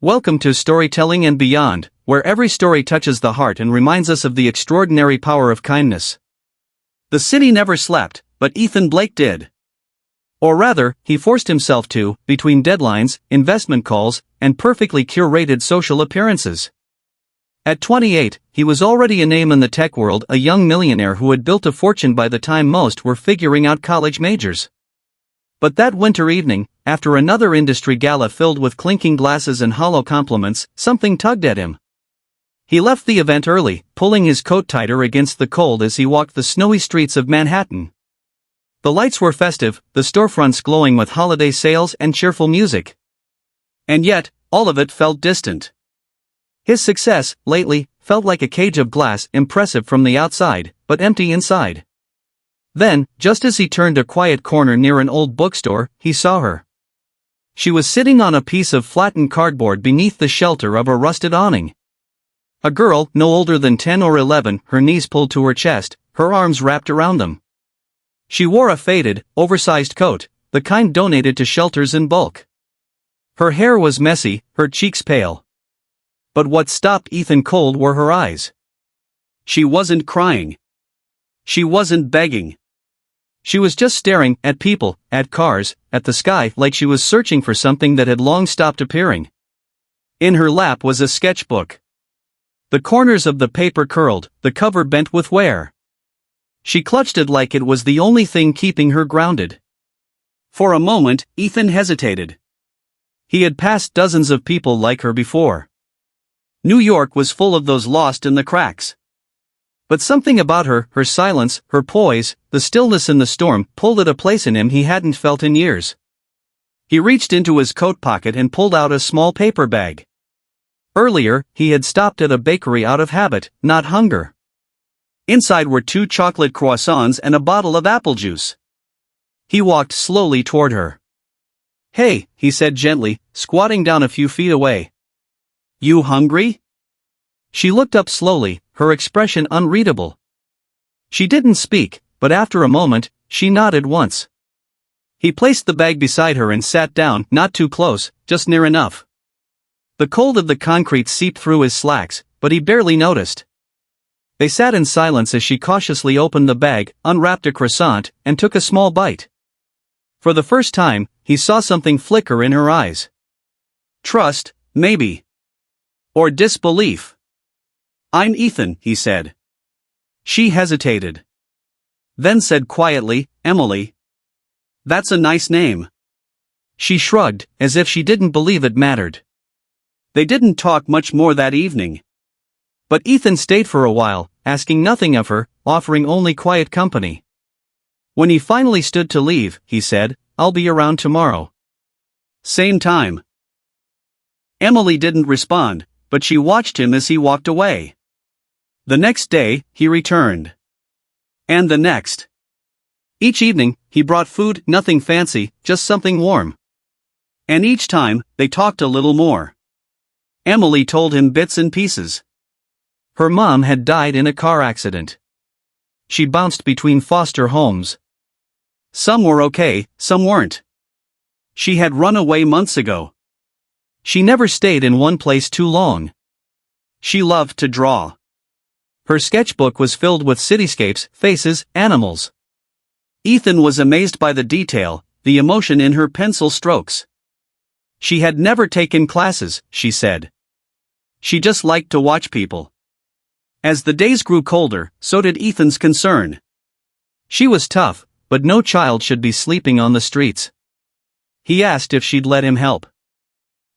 Welcome to Storytelling and Beyond, where every story touches the heart and reminds us of the extraordinary power of kindness. The city never slept, but Ethan Blake did. Or rather, he forced himself to, between deadlines, investment calls, and perfectly curated social appearances. At 28, he was already a name in the tech world, a young millionaire who had built a fortune by the time most were figuring out college majors. But that winter evening, after another industry gala filled with clinking glasses and hollow compliments, something tugged at him. He left the event early, pulling his coat tighter against the cold as he walked the snowy streets of Manhattan. The lights were festive, the storefronts glowing with holiday sales and cheerful music. And yet, all of it felt distant. His success, lately, felt like a cage of glass, impressive from the outside, but empty inside. Then, just as he turned a quiet corner near an old bookstore, he saw her. She was sitting on a piece of flattened cardboard beneath the shelter of a rusted awning. A girl, no older than 10 or 11, her knees pulled to her chest, her arms wrapped around them. She wore a faded, oversized coat, the kind donated to shelters in bulk. Her hair was messy, her cheeks pale. But what stopped Ethan cold were her eyes. She wasn't crying. She wasn't begging. She was just staring at people, at cars, at the sky, like she was searching for something that had long stopped appearing. In her lap was a sketchbook. The corners of the paper curled, the cover bent with wear. She clutched it like it was the only thing keeping her grounded. For a moment, Ethan hesitated. He had passed dozens of people like her before. New York was full of those lost in the cracks. But something about her, her silence, her poise, the stillness in the storm, pulled at a place in him he hadn't felt in years. He reached into his coat pocket and pulled out a small paper bag. Earlier, he had stopped at a bakery out of habit, not hunger. Inside were 2 chocolate croissants and a bottle of apple juice. He walked slowly toward her. "Hey," he said gently, squatting down a few feet away. "You hungry?" She looked up slowly, her expression unreadable. She didn't speak, but after a moment, she nodded once. He placed the bag beside her and sat down, not too close, just near enough. The cold of the concrete seeped through his slacks, but he barely noticed. They sat in silence as she cautiously opened the bag, unwrapped a croissant, and took a small bite. For the first time, he saw something flicker in her eyes. Trust, maybe. Or disbelief. "I'm Ethan," he said. She hesitated. Then said quietly, "Emily." "That's a nice name." She shrugged, as if she didn't believe it mattered. They didn't talk much more that evening. But Ethan stayed for a while, asking nothing of her, offering only quiet company. When he finally stood to leave, he said, "I'll be around tomorrow. Same time." Emily didn't respond, but she watched him as he walked away. The next day, he returned. And the next. Each evening, he brought food, nothing fancy, just something warm. And each time, they talked a little more. Emily told him bits and pieces. Her mom had died in a car accident. She bounced between foster homes. Some were okay, some weren't. She had run away months ago. She never stayed in one place too long. She loved to draw. Her sketchbook was filled with cityscapes, faces, animals. Ethan was amazed by the detail, the emotion in her pencil strokes. She had never taken classes, she said. She just liked to watch people. As the days grew colder, so did Ethan's concern. She was tough, but no child should be sleeping on the streets. He asked if she'd let him help.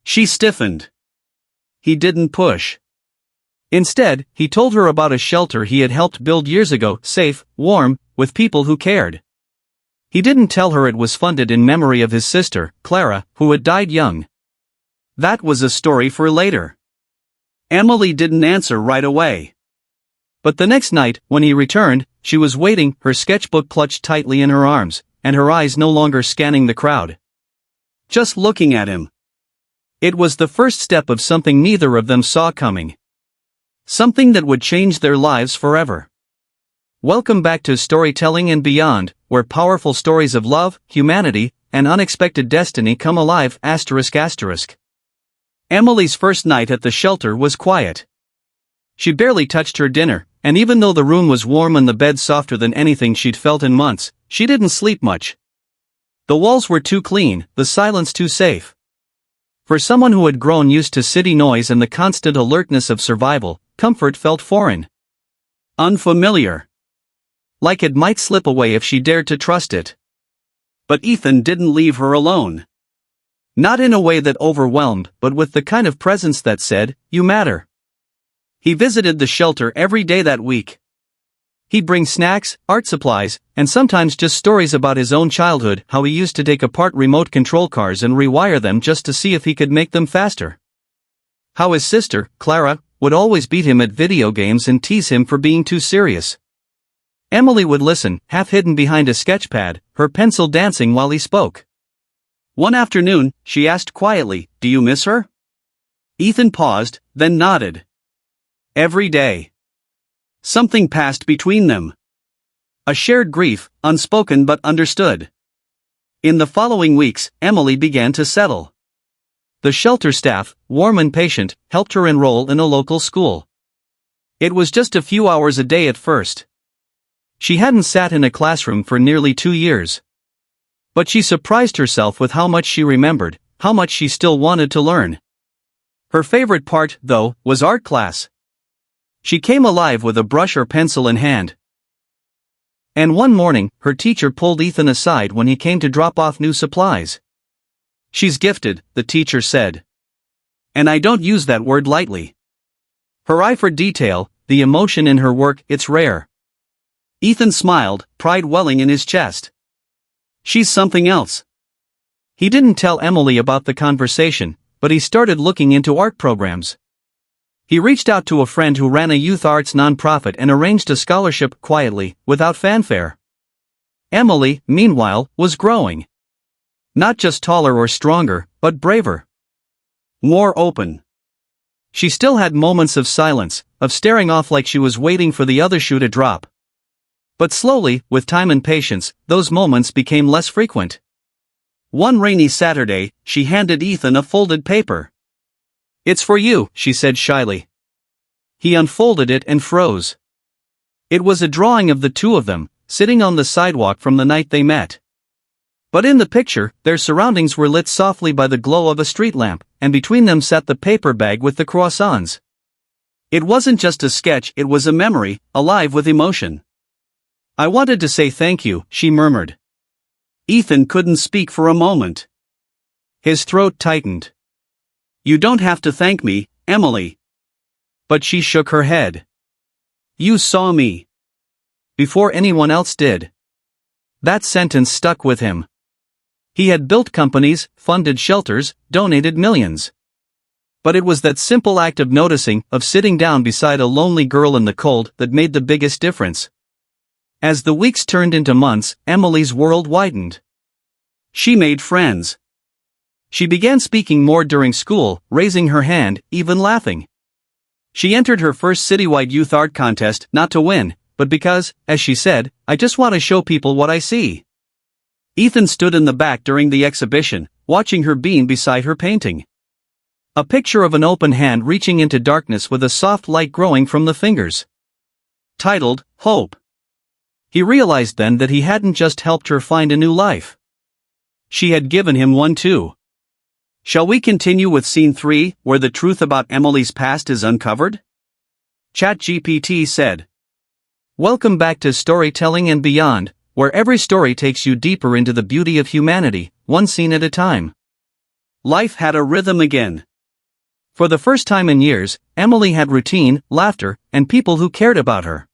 She stiffened. He didn't push. Instead, he told her about a shelter he had helped build years ago, safe, warm, with people who cared. He didn't tell her it was funded in memory of his sister, Clara, who had died young. That was a story for later. Emily didn't answer right away. But the next night, when he returned, she was waiting, her sketchbook clutched tightly in her arms, and her eyes no longer scanning the crowd. Just looking at him. It was the first step of something neither of them saw coming. Something that would change their lives forever. Welcome back to Storytelling and Beyond, where powerful stories of love, humanity, and unexpected destiny come alive. ***. Emily's first night at the shelter was quiet. She barely touched her dinner, and even though the room was warm and the bed softer than anything she'd felt in months, she didn't sleep much. The walls were too clean, the silence too safe. For someone who had grown used to city noise and the constant alertness of survival, comfort felt foreign. Unfamiliar. Like it might slip away if she dared to trust it. But Ethan didn't leave her alone. Not in a way that overwhelmed, but with the kind of presence that said, "You matter." He visited the shelter every day that week. He'd bring snacks, art supplies, and sometimes just stories about his own childhood, how he used to take apart remote control cars and rewire them just to see if he could make them faster. How his sister, Clara, would always beat him at video games and tease him for being too serious. Emily would listen, half hidden behind a sketchpad, her pencil dancing while he spoke. One afternoon, she asked quietly, "Do you miss her?" Ethan paused, then nodded. Every day. Something passed between them. A shared grief, unspoken but understood. In the following weeks, Emily began to settle. The shelter staff, warm and patient, helped her enroll in a local school. It was just a few hours a day at first. She hadn't sat in a classroom for nearly 2 years. But she surprised herself with how much she remembered, how much she still wanted to learn. Her favorite part, though, was art class. She came alive with a brush or pencil in hand. And one morning, her teacher pulled Ethan aside when he came to drop off new supplies. "She's gifted," the teacher said. And I don't use that word lightly. Her eye for detail, the emotion in her work, it's rare. Ethan smiled, pride welling in his chest. "She's something else." He didn't tell Emily about the conversation, but he started looking into art programs. He reached out to a friend who ran a youth arts nonprofit and arranged a scholarship quietly, without fanfare. Emily, meanwhile, was growing. Not just taller or stronger, but braver. More open. She still had moments of silence, of staring off like she was waiting for the other shoe to drop. But slowly, with time and patience, those moments became less frequent. One rainy Saturday, she handed Ethan a folded paper. "It's for you," she said shyly. He unfolded it and froze. It was a drawing of the two of them, sitting on the sidewalk from the night they met. But in the picture, their surroundings were lit softly by the glow of a street lamp, and between them sat the paper bag with the croissants. It wasn't just a sketch, it was a memory, alive with emotion. "I wanted to say thank you," she murmured. Ethan couldn't speak for a moment. His throat tightened. "You don't have to thank me, Emily." But she shook her head. "You saw me. Before anyone else did." That sentence stuck with him. He had built companies, funded shelters, donated millions. But it was that simple act of noticing, of sitting down beside a lonely girl in the cold, that made the biggest difference. As the weeks turned into months, Emily's world widened. She made friends. She began speaking more during school, raising her hand, even laughing. She entered her first citywide youth art contest, not to win, but because, as she said, "I just want to show people what I see." Ethan stood in the back during the exhibition, watching her beam beside her painting. A picture of an open hand reaching into darkness with a soft light growing from the fingers. Titled, Hope. He realized then that he hadn't just helped her find a new life. She had given him one too. Shall we continue with Scene 3, where the truth about Emily's past is uncovered? ChatGPT said. Welcome back to Storytelling and Beyond, where every story takes you deeper into the beauty of humanity, one scene at a time. Life had a rhythm again. For the first time in years, Emily had routine, laughter, and people who cared about her.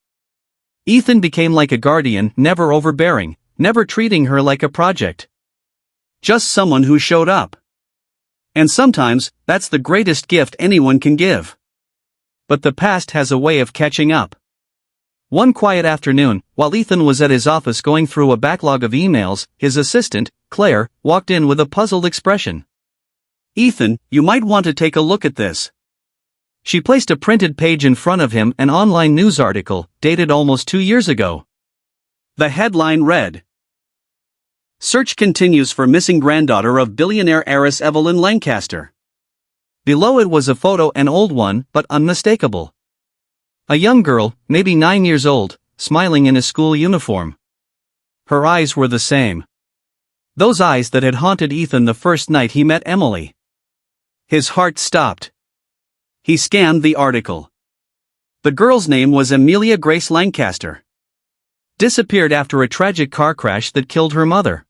Ethan became like a guardian, never overbearing, never treating her like a project. Just someone who showed up. And sometimes, that's the greatest gift anyone can give. But the past has a way of catching up. One quiet afternoon, while Ethan was at his office going through a backlog of emails, his assistant, Claire, walked in with a puzzled expression. Ethan, you might want to take a look at this. She placed a printed page in front of him, an online news article, dated almost 2 years ago. The headline read, Search continues for missing granddaughter of billionaire heiress Evelyn Lancaster. Below it was a photo, an old one, but unmistakable. A young girl, maybe 9 years old, smiling in a school uniform. Her eyes were the same. Those eyes that had haunted Ethan the first night he met Emily. His heart stopped. He scanned the article. The girl's name was Amelia Grace Lancaster. Disappeared after a tragic car crash that killed her mother.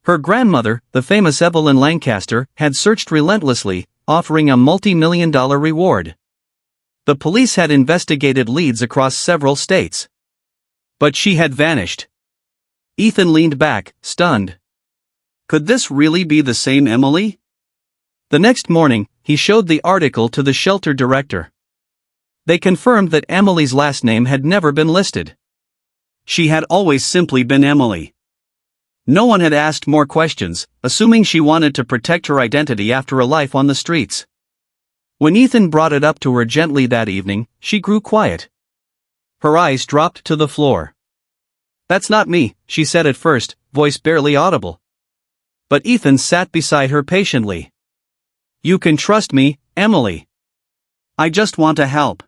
Her grandmother, the famous Evelyn Lancaster, had searched relentlessly, offering a multi-million-dollar reward. The police had investigated leads across several states. But she had vanished. Ethan leaned back, stunned. Could this really be the same Emily? The next morning, he showed the article to the shelter director. They confirmed that Emily's last name had never been listed. She had always simply been Emily. No one had asked more questions, assuming she wanted to protect her identity after a life on the streets. When Ethan brought it up to her gently that evening, she grew quiet. Her eyes dropped to the floor. "That's not me," she said at first, voice barely audible. But Ethan sat beside her patiently. "You can trust me, Emily. I just want to help."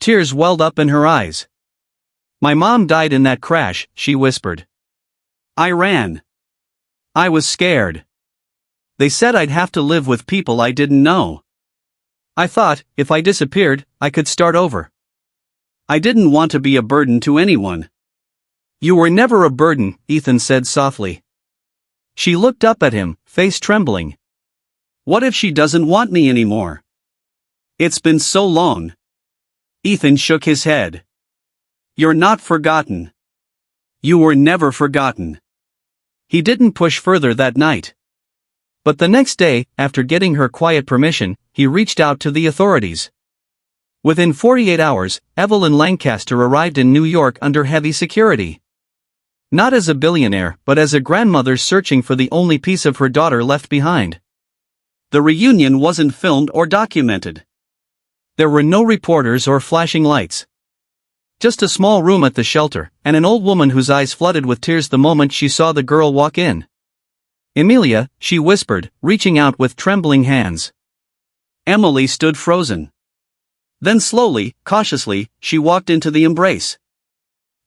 Tears welled up in her eyes. "My mom died in that crash," she whispered. "I ran. I was scared. They said I'd have to live with people I didn't know. I thought, if I disappeared, I could start over. I didn't want to be a burden to anyone." "You were never a burden," Ethan said softly. She looked up at him, face trembling. "What if she doesn't want me anymore? It's been so long." Ethan shook his head. "You're not forgotten. You were never forgotten." He didn't push further that night. But the next day, after getting her quiet permission, he reached out to the authorities. Within 48 hours, Evelyn Lancaster arrived in New York under heavy security. Not as a billionaire, but as a grandmother searching for the only piece of her daughter left behind. The reunion wasn't filmed or documented. There were no reporters or flashing lights. Just a small room at the shelter, and an old woman whose eyes flooded with tears the moment she saw the girl walk in. "Emilia," she whispered, reaching out with trembling hands. Emily stood frozen. Then slowly, cautiously, she walked into the embrace.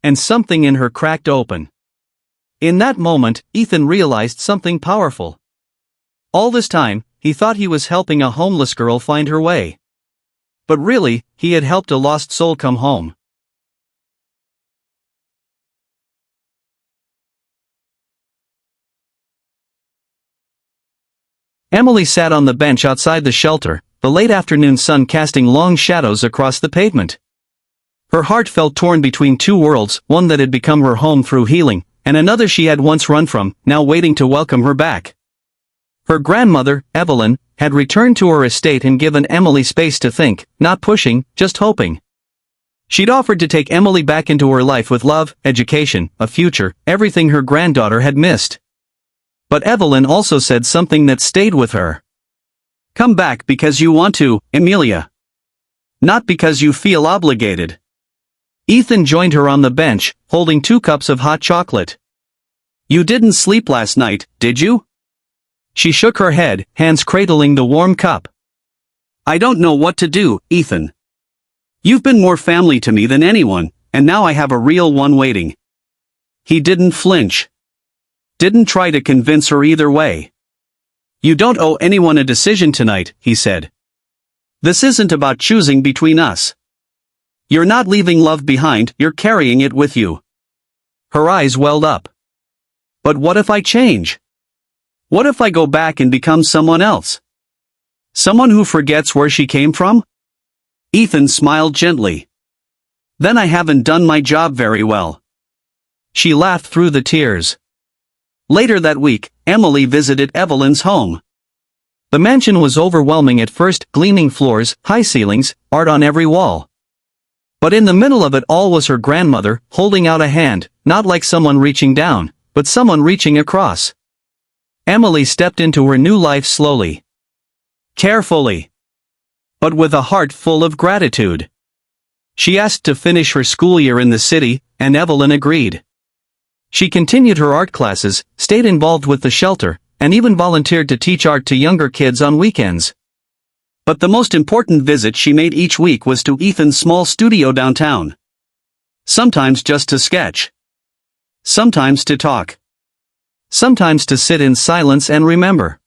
And something in her cracked open. In that moment, Ethan realized something powerful. All this time, he thought he was helping a homeless girl find her way. But really, he had helped a lost soul come home. Emily sat on the bench outside the shelter, the late afternoon sun casting long shadows across the pavement. Her heart felt torn between two worlds, one that had become her home through healing, and another she had once run from, now waiting to welcome her back. Her grandmother, Evelyn, had returned to her estate and given Emily space to think, not pushing, just hoping. She'd offered to take Emily back into her life with love, education, a future, everything her granddaughter had missed. But Evelyn also said something that stayed with her. "Come back because you want to, Emilia. Not because you feel obligated." Ethan joined her on the bench, holding 2 cups of hot chocolate. "You didn't sleep last night, did you?" She shook her head, hands cradling the warm cup. "I don't know what to do, Ethan. You've been more family to me than anyone, and now I have a real one waiting." He didn't flinch. Didn't try to convince her either way. "You don't owe anyone a decision tonight," he said. "This isn't about choosing between us. You're not leaving love behind, you're carrying it with you." Her eyes welled up. "But what if I change? What if I go back and become someone else? Someone who forgets where she came from?" Ethan smiled gently. "Then I haven't done my job very well." She laughed through the tears. Later that week, Emily visited Evelyn's home. The mansion was overwhelming at first, gleaming floors, high ceilings, art on every wall. But in the middle of it all was her grandmother, holding out a hand, not like someone reaching down, but someone reaching across. Emily stepped into her new life slowly. Carefully. But with a heart full of gratitude. She asked to finish her school year in the city, and Evelyn agreed. She continued her art classes, stayed involved with the shelter, and even volunteered to teach art to younger kids on weekends. But the most important visit she made each week was to Ethan's small studio downtown. Sometimes just to sketch. Sometimes to talk. Sometimes to sit in silence and remember.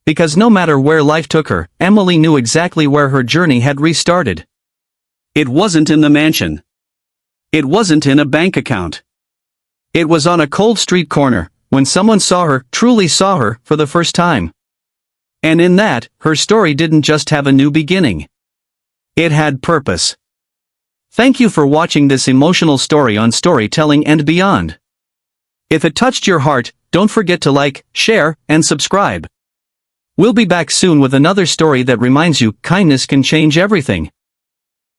Because no matter where life took her, Emily knew exactly where her journey had restarted. It wasn't in the mansion. It wasn't in a bank account. It was on a cold street corner, when someone saw her, truly saw her, for the first time. And in that, her story didn't just have a new beginning. It had purpose. Thank you for watching this emotional story on Storytelling and Beyond. If it touched your heart, don't forget to like, share, and subscribe. We'll be back soon with another story that reminds you, kindness can change everything.